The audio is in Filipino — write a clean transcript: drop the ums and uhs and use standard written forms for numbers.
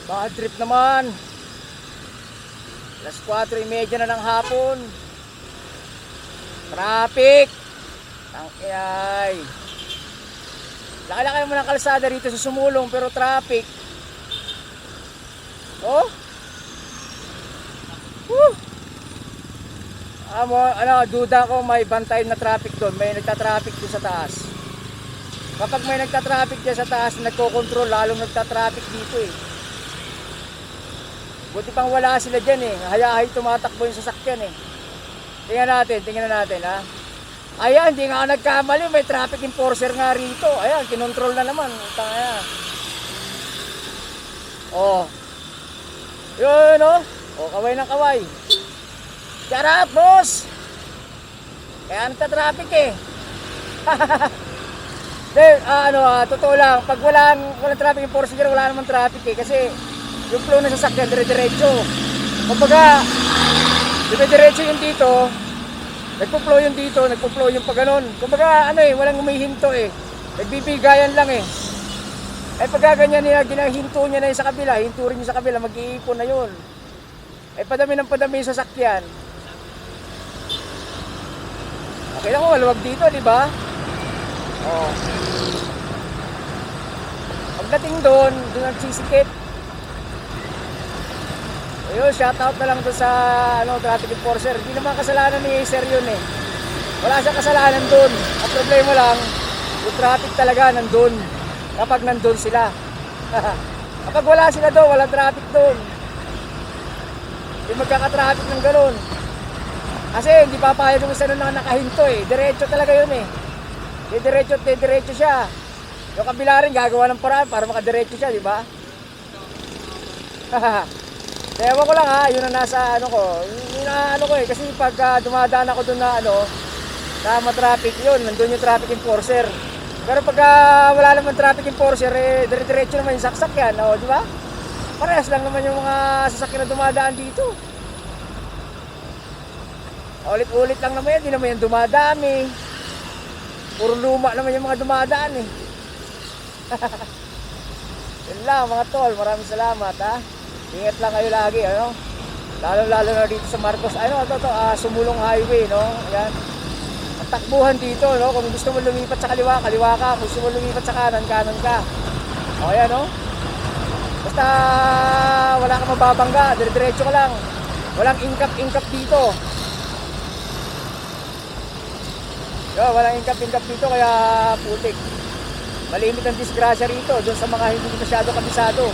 Bad trip naman. Alas 4:30 na ng hapon. Traffic. Ang iyay. Laki-laki naman ang kalsada rito sa Sumulong pero traffic. Oh. Woo. Duda ko may bantay na traffic doon. May nagta-traffic doon sa taas. Kapag may nagta-traffic dyan sa taas, nagko-control, lalong nagta-traffic dito eh. Buti pang wala sila dyan eh. Hayahay tumatakbo yung sasakyan eh. Tingnan natin ha. Ayan, hindi nga nagkamali. May traffic enforcer nga rito. Ayan, kinontrol na naman. Ayan. Oh. Yun oh. Oh, kaway ng kaway. Shut up, boss! Kaya nagta-traffic eh. Totoo lang, pag walang traffic enforcer, wala naman traffic eh. Kasi yung flow ng sasakyan, dire-diretso. Kumbaga, dire-diretso yung dito, nagpo-flow yung dito, nagpo-flow yung pag ganon. Kumbaga, walang humihinto eh. Nagbibigayan lang eh. Eh pagka ganyan niya, ginahinto niya na yung sa kabila, hinto rin yung sa kabila, mag-iipon na yun. Eh padami ng padami yung sasakyan. Okay lang kung maluwag dito, di ba? Oh. Pagdating doon nagsisikip. Ayun, shoutout na lang doon sa traffic enforcer. Hindi naman kasalanan ni Sir yun eh. Wala siyang kasalanan doon. Ang problema lang, yung traffic talaga nandun. Kapag nandun sila. Kapag wala sila doon, walang traffic doon. Hindi magkaka-traffic ng gano'n. Kasi hindi papayag yung isa na nakahinto eh. Diretso talaga yun eh. Diretso siya. Yung kabila rin gagawa ng paraan para makadiretso siya, di ba? Ewan ko lang ha, yun ang nasa ko eh. Kasi pag dumadaan ako doon na matraffic yun, nandun yung traffic enforcer. Pero pag wala naman traffic enforcer, diretso naman yung saksak yan, di ba? Parehas lang naman yung mga sasakyan na dumadaan dito. Ulit-ulit lang naman yan, di naman yan dumadami. Puro luma naman yung mga dumadaan eh. Yun lang mga tol, maraming salamat ha. Ingat lang kayo lagi, lalo na dito sa Marcos, Sumulong Highway, Ayan. Ang takbuhan dito, kung gusto mo lumipat sa kaliwa, kaliwa ka. Kung gusto mo lumipat sa kanan, kanan ka. O ayan, basta wala kang mababangga, diretso ka lang. Walang ingkap dito. Walang ingkap dito, kaya putik. Malimit ang disgrasya rito, doon sa mga hindi masyado kabisado.